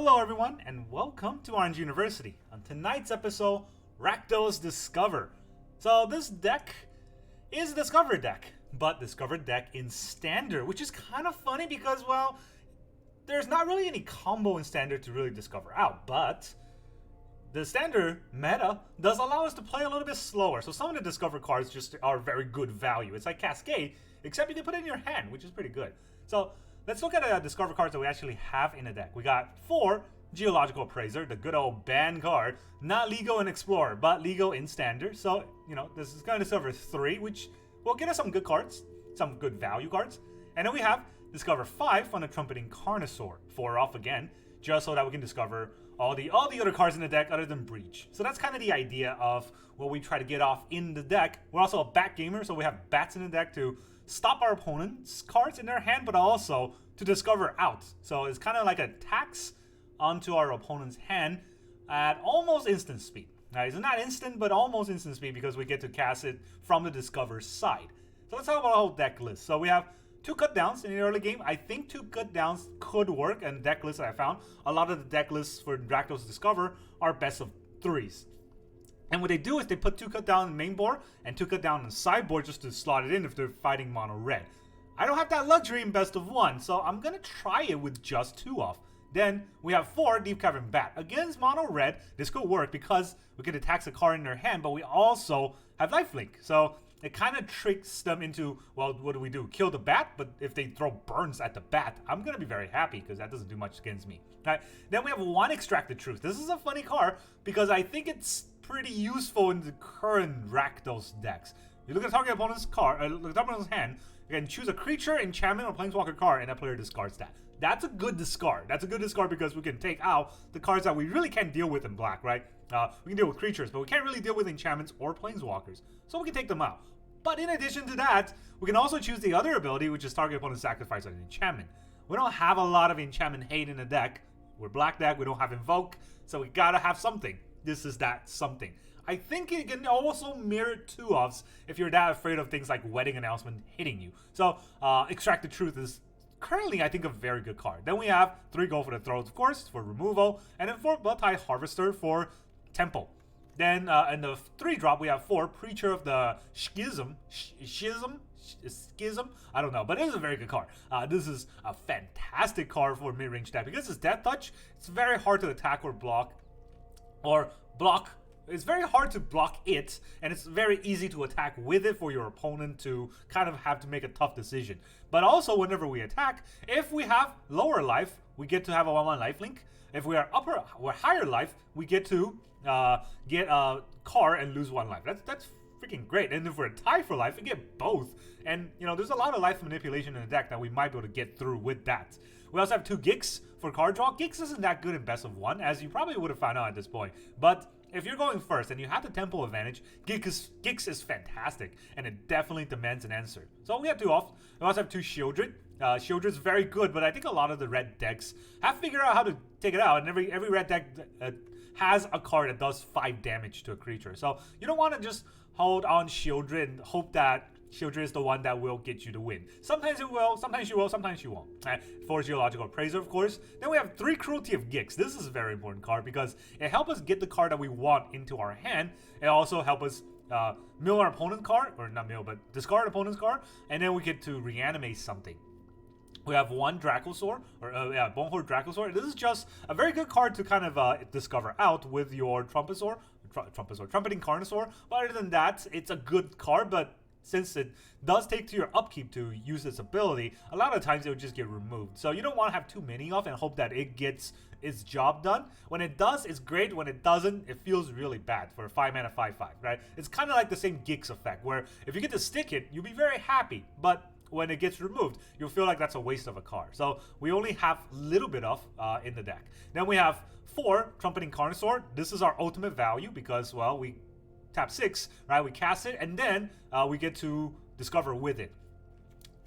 Hello everyone, and welcome to Orange University. On tonight's episode, Rakdos Discover. So this deck is a Discover deck, but Discover deck in Standard, which is kind of funny because, well, there's not really any combo in Standard to really discover out, but the Standard meta does allow us to play a little bit slower. So some of the Discover cards just are very good value. It's like Cascade, except you can put it in your hand, which is pretty good. So let's look at the Discover cards that we actually have in the deck. We got 4 Geological Appraiser, the good old ban card. Not legal in Explorer, but legal in Standard. So, you know, this is going to discover 3, which will get us some good cards, some good value cards. And then we have Discover 5 on the Trumpeting Carnosaur, 4 off again, just so that we can discover all the other cards in the deck other than Breach. So that's kind of the idea of what we try to get off in the deck. We're also a bat gamer, so we have bats in the deck to stop our opponent's cards in their hand, but also to discover out. So it's kind of like a tax onto our opponent's hand at almost instant speed. Now, it's not instant, but almost instant speed because we get to cast it from the Discover side. So let's talk about the whole deck list. So we have 2 cut downs in the early game. I think 2 cut downs could work, and deck lists that I found, a lot of the deck lists for Rakdos Discover are best of 3s. And what they do is they put 2 cut down in the main board and 2 cut down in the sideboard just to slot it in if they're fighting mono red. I don't have that luxury in best of 1, so I'm gonna try it with just 2 off. Then we have 4 Deep-Cavern Bat. Against mono red, this could work because we could attack the card in their hand, but we also have lifelink. So it kind of tricks them into, well, what do? Kill the bat? But if they throw burns at the bat, I'm going to be very happy because that doesn't do much against me. All right. Then we have 1 Extracted Truth. This is a funny card because I think it's pretty useful in the current Rakdos decks. You look at the target opponent's card, look at the opponent's hand, you can choose a creature, enchantment, or planeswalker card, and that player discards that. That's a good discard. That's a good discard because we can take out the cards that we really can't deal with in black, right? We can deal with creatures, but we can't really deal with enchantments or planeswalkers. So we can take them out. But in addition to that, we can also choose the other ability, which is target opponent sacrifice an enchantment. We don't have a lot of enchantment hate in the deck. We're black deck, we don't have invoke, so we gotta have something. This is that something. I think it can also mirror 2-offs if you're that afraid of things like wedding announcement hitting you. So Extract the Truth is currently, I think, a very good card. Then we have 3 Go for the Throat, of course, for removal, and then 4 Bloodtithe Harvester for Temple. Then in the 3-drop, we have 4 Preacher of the Schism. Schism? I don't know, but it is a very good card. This is a fantastic card for mid-range deck. Because it's Death Touch, it's very hard to attack or block. It's very hard to block it, and it's very easy to attack with it for your opponent to kind of have to make a tough decision. But also, whenever we attack, if we have lower life, we get to have a 1/1 lifelink. If we are upper or higher life, we get to get a card and lose 1 life. That's freaking great. And if we're tied for life, we get both. And, you know, there's a lot of life manipulation in the deck that we might be able to get through with that. We also have 2 Gix for card draw. Gix isn't that good in best of 1, as you probably would have found out at this point. But if you're going first and you have the tempo advantage, Gix is fantastic, and it definitely demands an answer. So we have 2 off. We also have 2 Sheoldred. Sheoldred's very good, but I think a lot of the red decks have figured out how to take it out, and every red deck has a card that does 5 damage to a creature. So you don't want to just hold on Sheoldred and hope that Sheoldred is the one that will get you the win. Sometimes it will, sometimes you will, sometimes you won't. 4 Geological Appraiser, of course. Then we have 3 Cruelty of Gix. This is a very important card because it helps us get the card that we want into our hand. It also helps us mill our opponent's card, or not mill, but discard opponent's card, and then we get to reanimate something. We have 1 Dracosaur, or Bonehoard Dracosaur. This is just a very good card to kind of discover out with your Trumpeting Carnosaur. But other than that, it's a good card, but since it does take to your upkeep to use its ability, a lot of times it will just get removed. So you don't want to have too many off and hope that it gets its job done. When it does, it's great. When it doesn't, it feels really bad for a 5-mana 5/5, right? It's kind of like the same Gix effect, where if you get to stick it, you'll be very happy, but when it gets removed, you'll feel like that's a waste of a card. So we only have a little bit of in the deck. Then we have 4 Trumpeting Carnosaur. This is our ultimate value because, well, we tap 6, right? We cast it, and then we get to discover with it.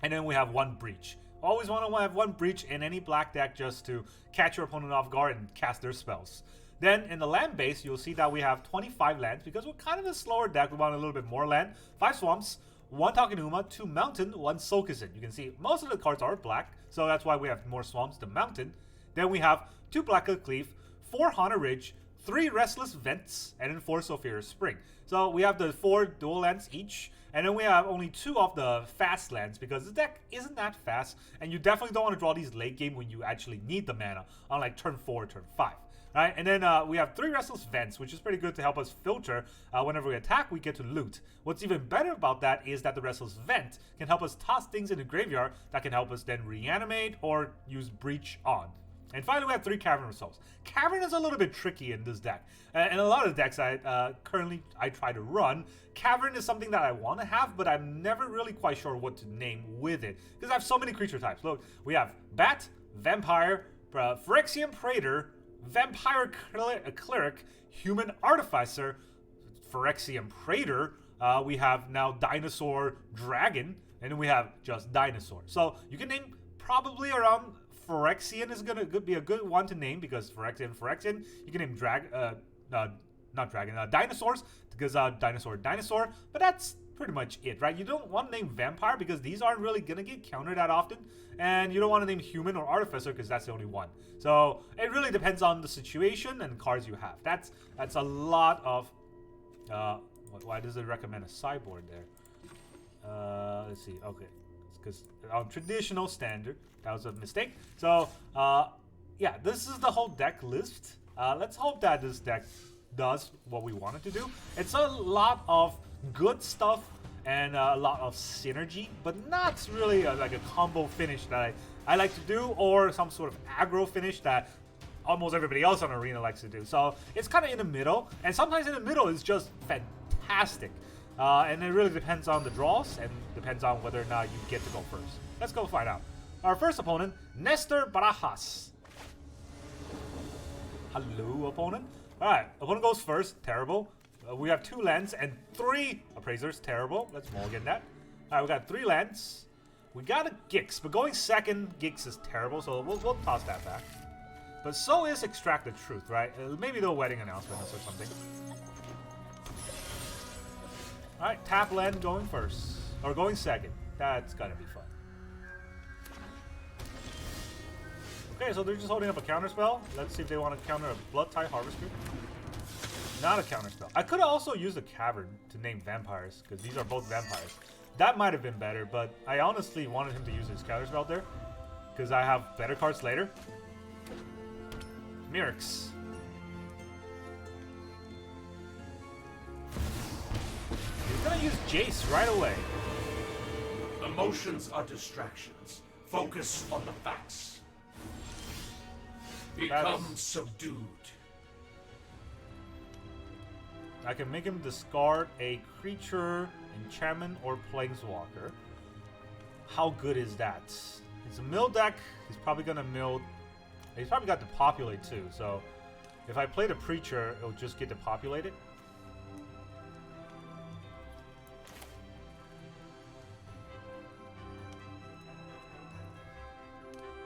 And then we have 1 Breach. Always want to have 1 Breach in any black deck just to catch your opponent off guard and cast their spells. Then in the land base, you'll see that we have 25 lands because we're kind of a slower deck. We want a little bit more land. 5 Swamps, 1 Takenuma, 2 Mountain, 1 Sokenzan. You can see most of the cards are black, so that's why we have more Swamps than Mountain. Then we have 2 Blackwood Cleave, 4 Haunted Ridge, 3 Restless Vents, and then 4 Sulfurous Spring. So we have the 4 dual lands each, and then we have only 2 of the fast lands because the deck isn't that fast, and you definitely don't want to draw these late game when you actually need the mana, on like turn 4, turn 5. Right? And then we have 3 Restless Vents, which is pretty good to help us filter. Whenever we attack, we get to loot. What's even better about that is that the Restless Vent can help us toss things in the graveyard that can help us then reanimate or use Breach on. And finally, we have 3 Cavern results. Cavern is a little bit tricky in this deck. And a lot of decks I currently try to run, Cavern is something that I want to have, but I'm never really quite sure what to name with it. Because I have so many creature types. Look, we have Bat, Vampire, Phyrexian Praetor, Vampire Cleric, Human Artificer, Phyrexian Praetor. We have now Dinosaur Dragon, and then we have just Dinosaur. So you can name probably around Phyrexian is gonna be a good one to name because Phyrexian. You can name dinosaurs because dinosaur. But that's pretty much it, right? You don't want to name Vampire because these aren't really gonna get countered that often, and you don't want to name Human or Artificer because that's the only one. So it really depends on the situation and cards you have. That's a lot of. Why does it recommend a sideboard there? Let's see. Okay, because on traditional standard, that was a mistake. So yeah, this is the whole deck list. Let's hope that this deck does what we want it to do. It's a lot of good stuff and a lot of synergy, but not really like a combo finish that I like to do, or some sort of aggro finish that almost everybody else on Arena likes to do. So it's kind of in the middle, and sometimes in the middle is just fantastic. And it really depends on the draws and depends on whether or not you get to go first. Let's go find out. Our first opponent, Nestor Barajas. Hello, opponent. Alright, opponent goes first. Terrible. We have 2 lands and 3 appraisers. Terrible. Let's mulligan that. Alright, we got 3 lands. We got a Gix, but going second, Gix is terrible, so we'll toss that back. But so is Extract the Truth, right? Maybe the wedding announcement or something. Alright, tap land going first. Or going second. That's gotta be fun. Okay, so they're just holding up a counterspell. Let's see if they want to counter a Bloodtithe Harvester. Not a counterspell. I could have also used a Cavern to name vampires, because these are both vampires. That might have been better, but I honestly wanted him to use his counterspell there, because I have better cards later. Mirix. He's gonna use Jace right away. Emotions are distractions. Focus on the facts. Become subdued. I can make him discard a creature, enchantment, or planeswalker. How good is that? It's a mill deck. He's probably gonna mill. He's probably got to populate too. So if I play the Preacher, it'll just get depopulated.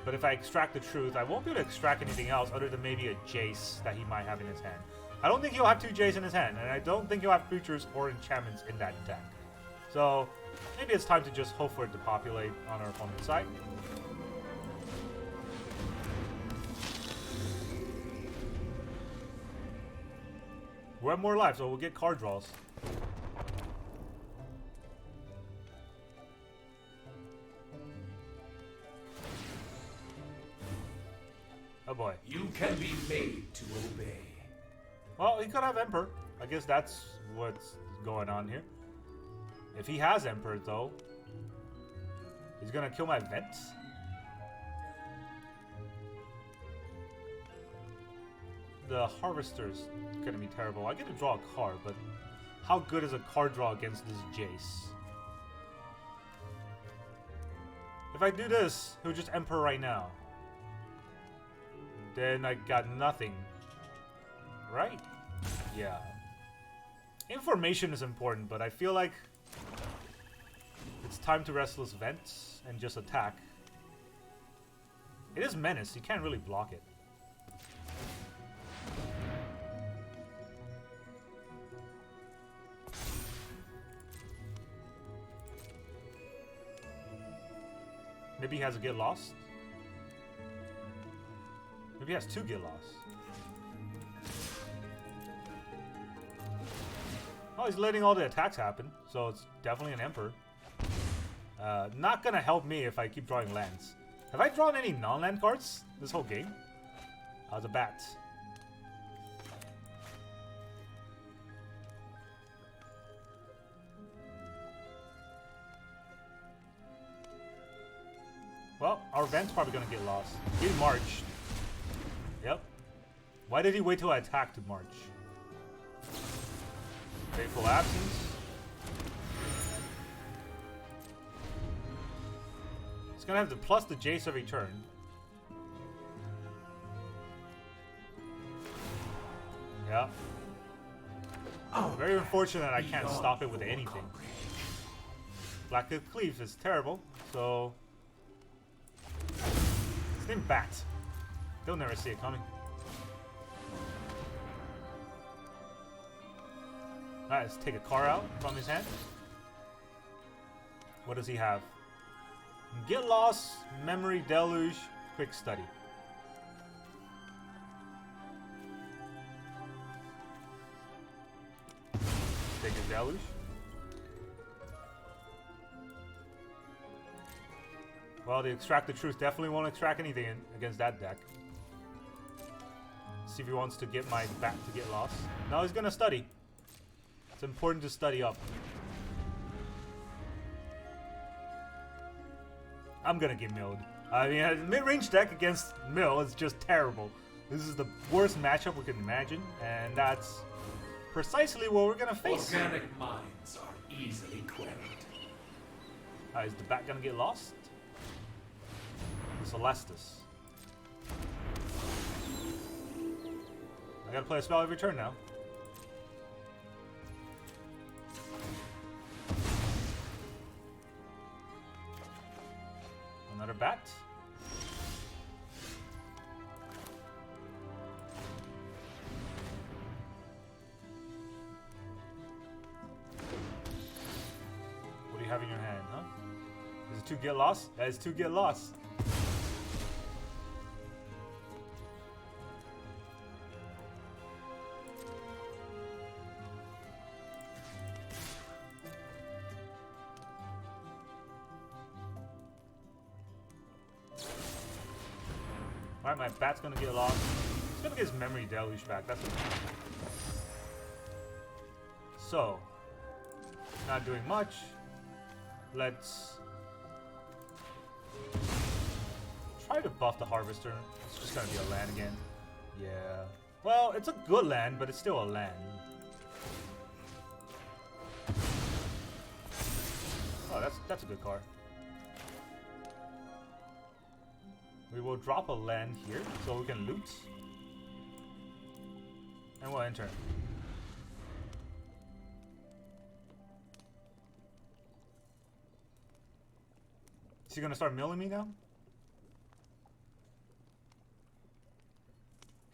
But if I extract the Truth, I won't be able to extract anything else other than maybe a Jace that he might have in his hand. I don't think he'll have 2 Jace in his hand, and I don't think he'll have creatures or enchantments in that deck. So maybe it's time to just hope for it to populate on our opponent's side. We have more life, so we'll get card draws. Oh boy. You can be made to obey. Well, he could have Emperor. I guess that's what's going on here. If he has Emperor, though, he's gonna kill my Vents. The Harvester's gonna be terrible. I get to draw a card, but how good is a card draw against this Jace? If I do this, he'll just Emperor right now. Then I got nothing. Right? Yeah. Information is important, but I feel like it's time to Restless Vents and just attack. It is Menace. You can't really block it. Maybe he has a Get Lost. Maybe he has 2 get lost. Oh, he's letting all the attacks happen, so it's definitely an Emperor. Not gonna help me if I keep drawing lands. Have I drawn any non-land cards this whole game? How's a bat? Well, our Vent's probably gonna get lost. He marched. Yep. Why did he wait till I attacked to march? Fateful Absence. It's gonna have to plus the Jace every turn. Yeah. Oh, very unfortunate I can't stop it with anything. Black-Tooth Cleave is terrible, so... It's named Bat. They'll never see it coming. Alright, let's take a car out from his hand. What does he have? Get Lost, Memory Deluge, Quick Study. Take a Deluge. Well, the Extract the Truth definitely won't extract anything against that deck. See if he wants to get my bat to get lost. No, he's gonna study. It's important to study up. I'm gonna get milled. I mean, a mid-range deck against mill is just terrible. This is the worst matchup we can imagine, and that's precisely what we're gonna face. Organic minds are easily quelled. Is the bat gonna get lost? Celestus. I gotta play a spell every turn now. Another bat. What do you have in your hand, huh? Is it 2 get lost? That is 2 get lost. Alright, my bat's gonna get lost. He's gonna get his Memory Deluge back. That's what. So, not doing much. Let's try to buff the Harvester. It's just gonna be a land again. Yeah. Well, it's a good land, but it's still a land. Oh, that's a good card. We will drop a land here so we can loot. And we'll enter. Is he gonna start milling me now?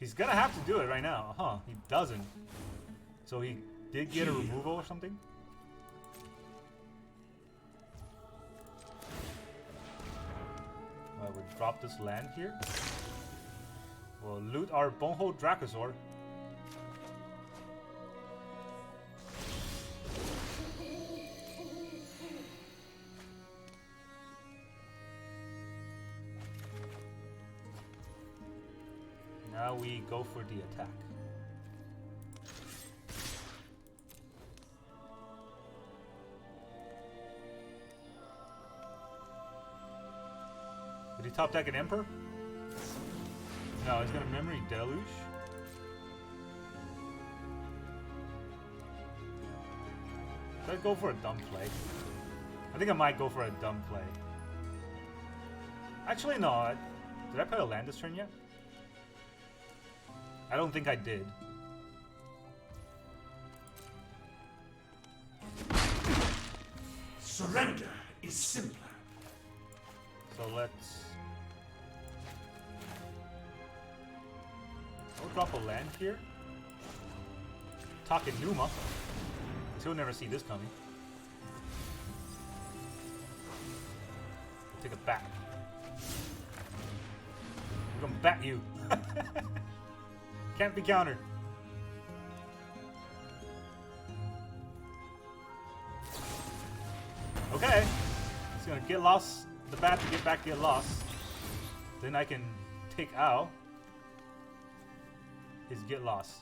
He's gonna have to do it right now. Huh, he doesn't. So he did get a removal or something? We'll drop this land here. We'll loot our Bonehoard Dracosaur. Now we go for the attack. Did he top deck an Emperor? No, he's gonna Memory Deluge. Should I go for a dumb play? I think I might go for a dumb play. Actually, no. Did I play a land this turn yet? I don't think I did. Surrender is simpler. So let's... I'll drop a land here. Takenuma. Because he'll never see this coming. We'll take a bat. We're gonna bat you. Can't be countered. Okay. He's gonna get lost. The bat to get back, get lost. Then I can take out his get lost.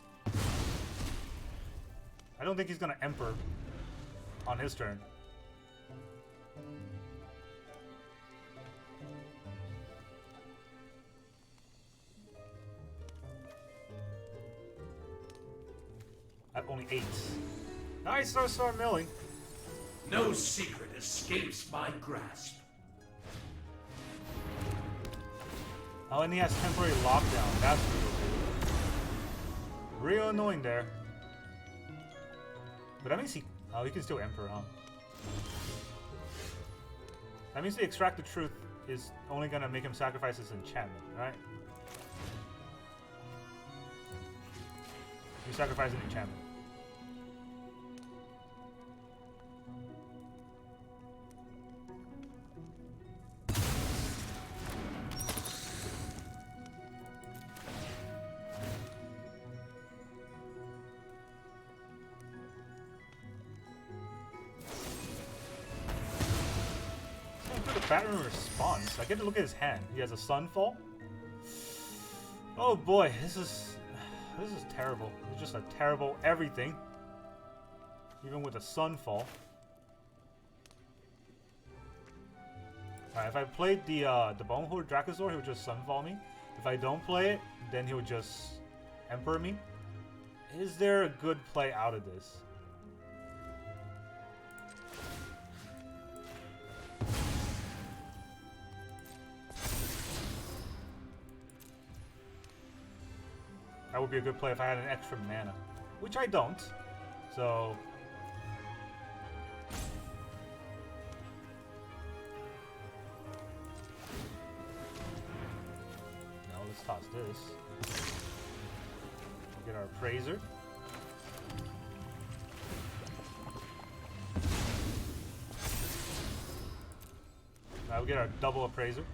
I don't think he's gonna Emperor on his turn. I have only 8. Nice, start milling. No secret escapes my grasp. Oh, and he has temporary lockdown. That's real annoying there. But that means he can still Emperor, huh? That means the Extract the Truth is only gonna make him sacrifice his enchantment, right? You sacrifice an enchantment. Pattern response. I get to look at his hand. He has a Sunfall. Oh boy, this is terrible. It's just a terrible everything. Even with a Sunfall. Alright, if I played the Bonehoard Dracosaur, he would just Sunfall me. If I don't play it, then he would just Emperor me. Is there a good play out of this? That would be a good play if I had an extra mana, which I don't. So now let's toss this. Get our Appraiser. Now we get our double Appraiser.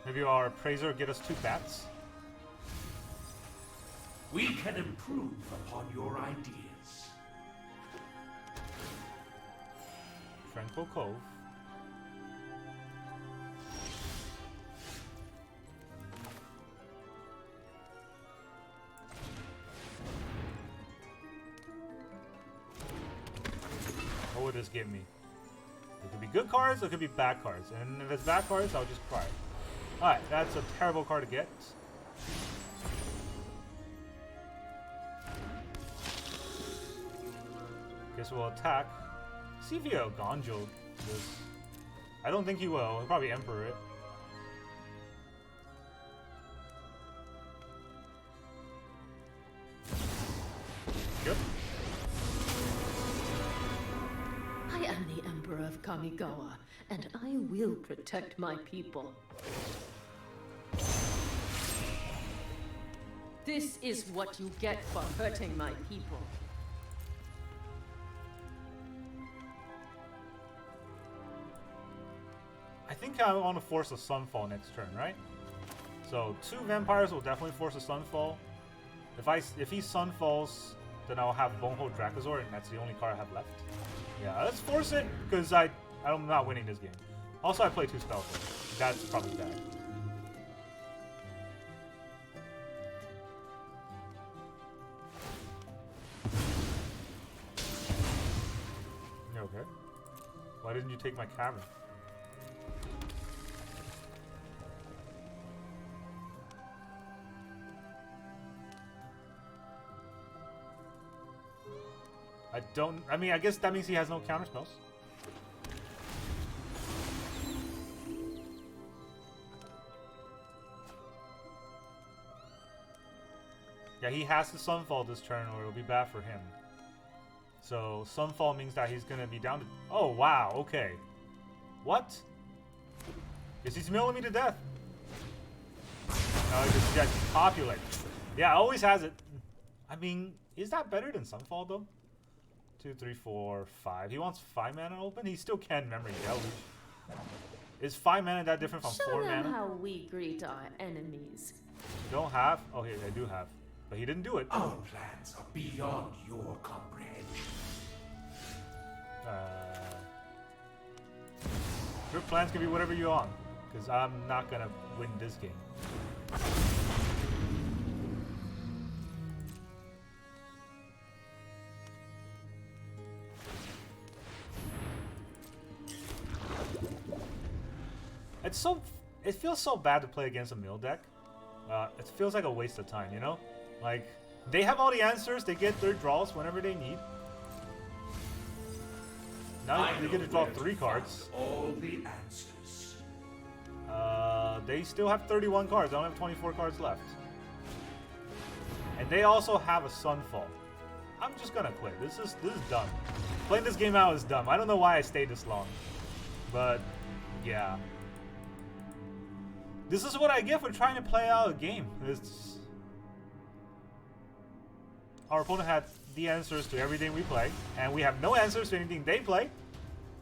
Maybe our Appraiser get us 2 bats. We can improve upon your ideas. Tranquil Cove. What would this give me? It could be good cards, or it could be bad cards. And if it's bad cards, I'll just cry. Alright, that's a terrible card to get. Guess we'll attack. See if he'll Gonjo this. I don't think he will. He'll probably Emperor it. Yep. I am the Emperor of Kamigawa, and I will protect my people. This is what you get for hurting my people. I think I want to force a Sunfall next turn, right? So 2 vampires will definitely force a Sunfall. If he Sunfalls, then I'll have Bonehoard Dracosaur, and that's the only card I have left. Yeah, let's force it, because I'm not winning this game. Also, I play 2 spells. That's probably bad. You okay? Why didn't you take my Cavern? I mean, I guess that means he has no counter spells. Yeah, he has to Sunfall this turn or it'll be bad for him. So, Sunfall means that he's gonna be down to... Oh, wow, okay. What? Guess he's milling me to death. No, he just gets populate. Yeah, always has it. I mean, is that better than Sunfall, though? 2, 3, 4, 5. He wants 5 mana open? He still can Memory Deluge. Is 5 mana that different from 4 Show them mana? how we greet our enemies. You don't have? Oh, here, I do have. But he didn't do it. Our plans are beyond your comprehension. Your plans can be whatever you want. Because I'm not going to win this game. It feels so bad to play against a mill deck. It feels like a waste of time, you know? Like, they have all the answers, they get their draws whenever they need. Now they get to draw 3 cards. All the answers. They still have 31 cards, I don't have 24 cards left. And they also have a Sunfall. I'm just gonna quit. This is dumb. Playing this game out is dumb. I don't know why I stayed this long. But, yeah. This is what I get for trying to play out a game. Our opponent had the answers to everything we play, and we have no answers to anything they play.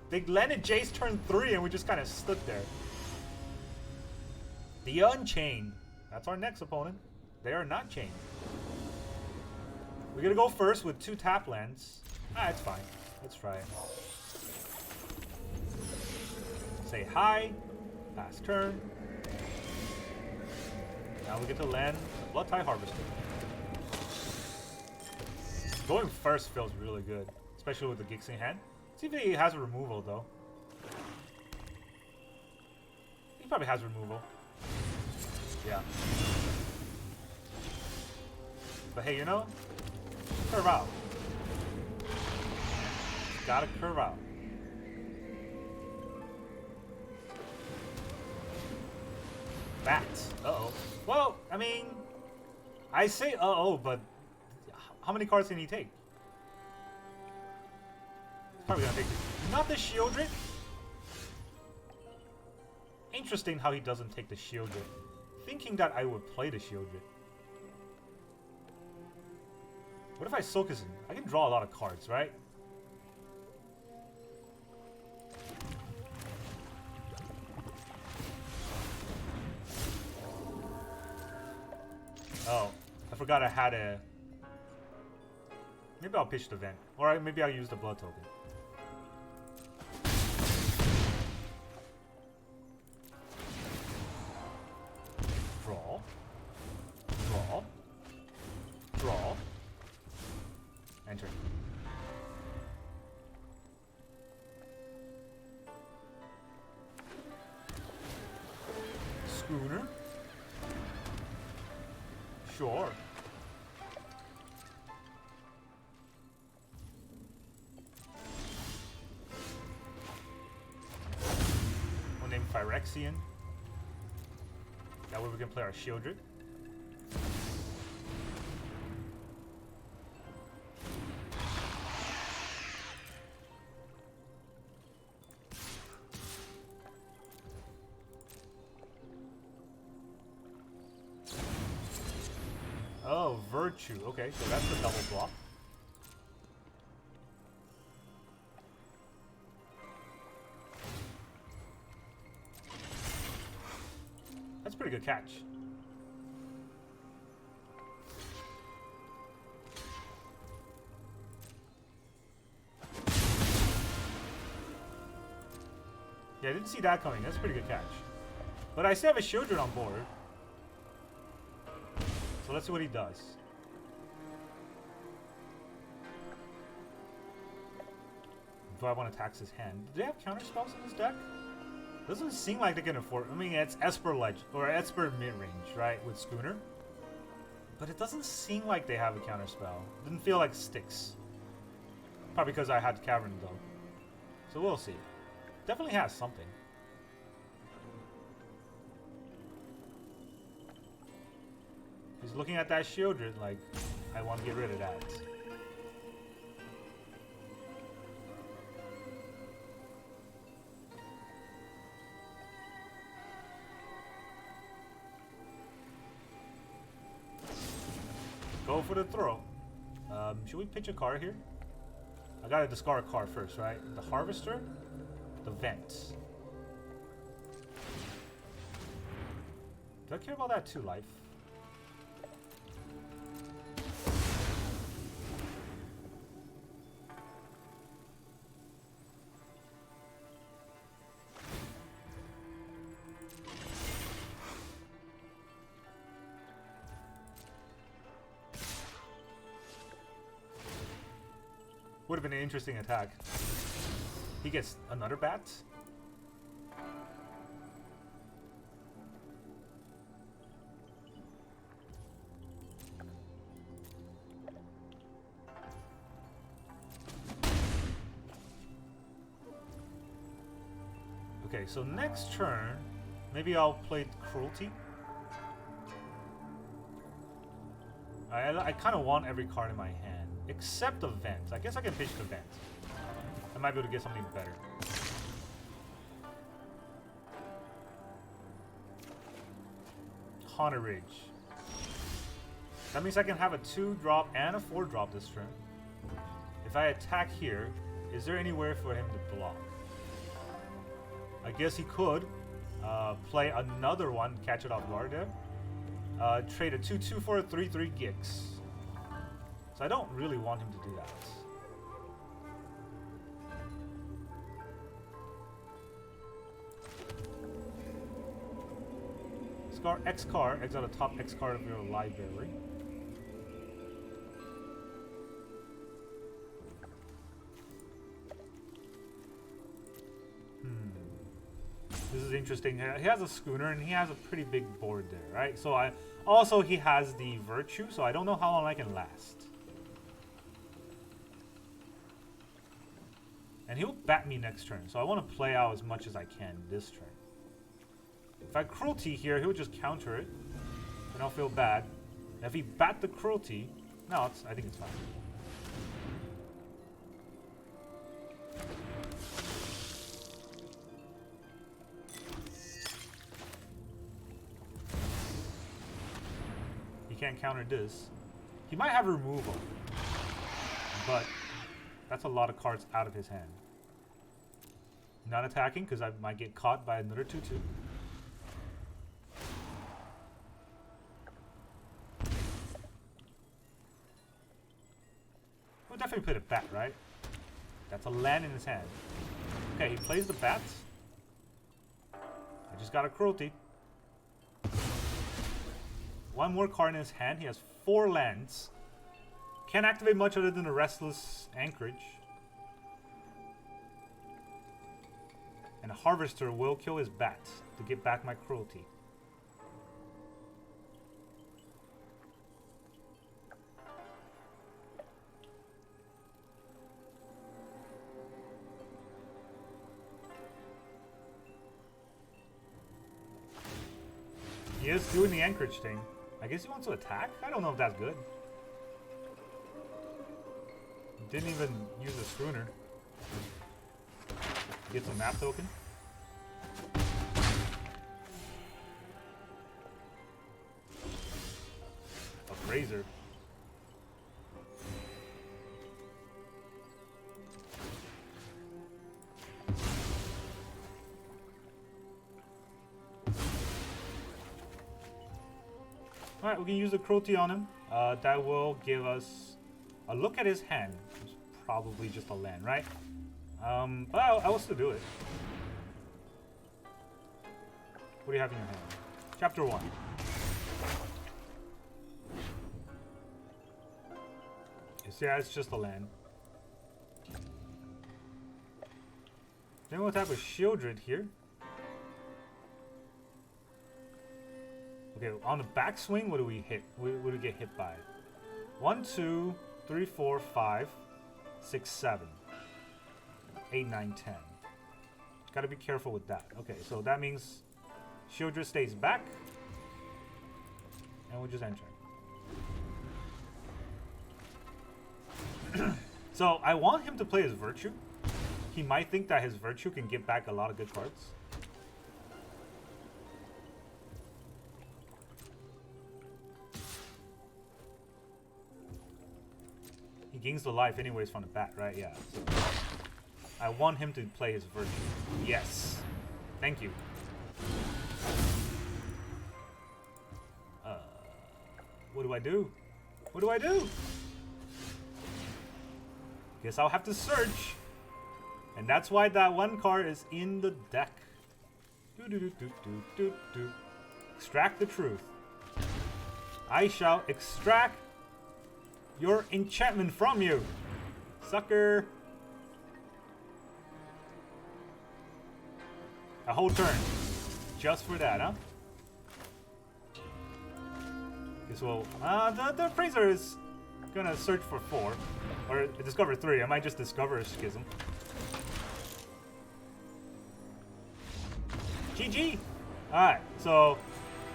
They landed Jace turn 3, and we just kind of stood there. The Unchained. That's our next opponent. They are not chained. We're gonna go first with 2 tap lands. It's fine. Let's try it. Say hi. Pass turn. Now we get to land Bloodtithe Harvester. Going first feels really good, especially with the Gix in hand. See if he has a removal though. He probably has removal. Yeah. But hey, you know, curve out. Gotta curve out. Bat. Uh-oh. Well, I mean, I say uh-oh, but how many cards can he take? He's probably gonna take not the Sheoldred. Interesting how he doesn't take the Sheoldred. Thinking that I would play the Sheoldred. What if I Sokenzan? I can draw a lot of cards, right? Oh, I forgot I had a... Maybe I'll pitch the vent. Or maybe I'll use the blood token. Draw. Draw. Draw. Enter. Schooner. Sure. One named Phyrexian. That way we can play our Sheoldred. Oh, Virtue. Okay, so that's the double block. That's a pretty good catch. Yeah, I didn't see that coming. That's a pretty good catch. But I still have a Sheoldred on board. So let's see what he does. Do I want to tax his hand? Do they have counter spells in this deck? Doesn't seem like they can afford. I mean, it's Esper Ledge or Esper mid range, right, with Schooner. But it doesn't seem like they have a counter spell. Didn't feel like sticks. Probably because I had Cavern though. So we'll see. Definitely has something. He's looking at that Sheoldred like, I want to get rid of that. Go for the throw. Should we pitch a card here? I gotta discard a card first, right? The Harvester, the Vent. Do I care about that too, life? Would have been an interesting attack. He gets another bat? Okay, so next turn, maybe I'll play Cruelty. I kind of want every card in my hand, except the Vent. I guess I can pitch the Vent. I might be able to get something better. Haunted Ridge. That means I can have a 2-drop and a 4-drop this turn. If I attack here, is there anywhere for him to block? I guess he could play another one, catch it off guard there. Trade a 2/2 for a 3/3 Gix. So I don't really want him to do that. Scar X card, exile the top X card of your library. This is interesting. He has a schooner and he has a pretty big board there, right? So also he has the virtue, so I don't know how long I can last. And he'll bat me next turn, so I want to play out as much as I can this turn. If I cruelty here, he'll just counter it, and I'll feel bad. If he bat the cruelty, no, I think it's fine. Can't counter this. He might have removal, but that's a lot of cards out of his hand. Not attacking because I might get caught by another 2/2. We'll definitely put a bat, right? That's a land in his hand. Okay, he plays the bat. I just got a cruelty. One more card in his hand. He has 4 lands. Can't activate much other than a Restless Anchorage. And a Harvester will kill his bat to get back my cruelty. He is doing the Anchorage thing. I guess he wants to attack? I don't know if that's good. Didn't even use a schooner. Get some map token. Appraiser. Alright, we can use the cruelty on him. That will give us a look at his hand. It's probably just a land, right? But I will still do it. What do you have in your hand? Chapter 1. Yeah, it's just a land. Then we'll attack with Sheoldred here. Okay, on the backswing, what do we hit? What do we get hit by? 1, 2, 3, 4, 5, 6, 7, 8, 9, 10. Gotta be careful with that. Okay, so that means Sheoldred stays back. And we'll just enter. So I want him to play his Virtue. He might think that his Virtue can get back a lot of good cards. He gains the life anyways from the bat, right? Yeah. So I want him to play his Virtue. Yes. Thank you. do I do? What do I do? Guess I'll have to search. And that's why that one card is in the deck. Extract the truth. I shall extract your enchantment from you, sucker. A whole turn. Just for that, huh? Guess we'll... the Appraiser is gonna search for 4. Or discover 3. I might just discover a Schism. GG! Alright, so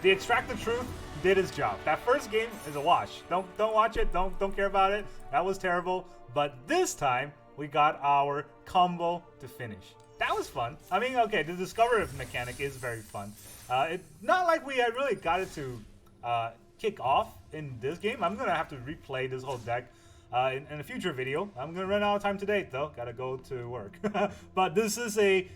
the Extract the Truth did his job. That first game is a wash. Don't watch it. Don't care about it. That was terrible. But this time we got our combo to finish. That was fun. I mean, okay, the Discover mechanic is very fun. It's not like we had really got it to kick off in this game. I'm gonna have to replay this whole deck in a future video. I'm gonna run out of time today though. Gotta go to work. But this is a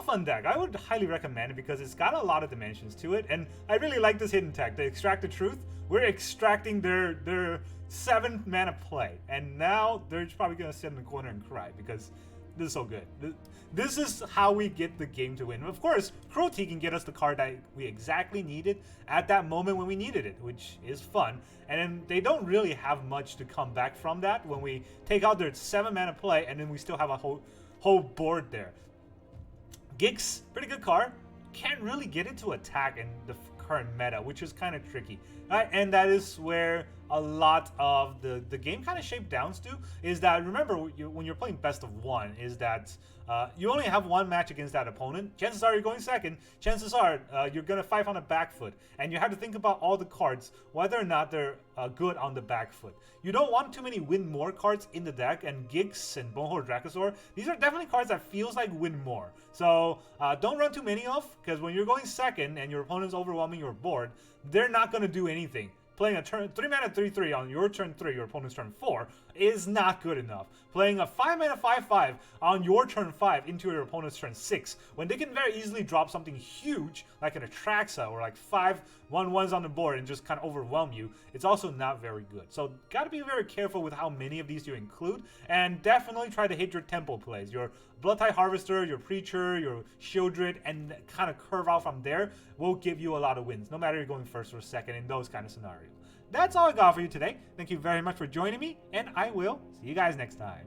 fun deck. I would highly recommend it because it's got a lot of dimensions to it, and I really like this hidden tech. They extract the truth. We're extracting their 7th mana play, and now they're probably gonna sit in the corner and cry because this is so good. This is how we get the game to win. Of course, Cruelty can get us the card that we exactly needed at that moment when we needed it, which is fun. And then they don't really have much to come back from that when we take out their 7 mana play, and then we still have a whole board there. Gix, pretty good card. Can't really get into attack in the current meta, which is kind of tricky. And that is where a lot of the game kind of shaped down to, is that, remember, when you're playing best of 1, is that you only have 1 match against that opponent. Chances are you're going second. Chances are you're going to fight on the back foot. And you have to think about all the cards, whether or not they're good on the back foot. You don't want too many win more cards in the deck, and Gix and Bonehoard Dracosaur, these are definitely cards that feels like win more. So don't run too many off, because when you're going second and your opponent's overwhelming your board, they're not going to do anything. Playing a turn 3 mana 3/3 on your turn 3, your opponent's turn 4, is not good enough. Playing a 5 mana 5/5 on your turn 5 into your opponent's turn 6, when they can very easily drop something huge like an Atraxa or like 5 1/1s on the board and just kind of overwhelm you, it's also not very good. So gotta be very careful with how many of these you include, and definitely try to hit your tempo plays. Your Bloodtithe Harvester, your Preacher, your Sheoldred, and kind of curve out from there will give you a lot of wins, no matter you're going first or second in those kind of scenarios. That's all I got for you today. Thank you very much for joining me, and I will see you guys next time.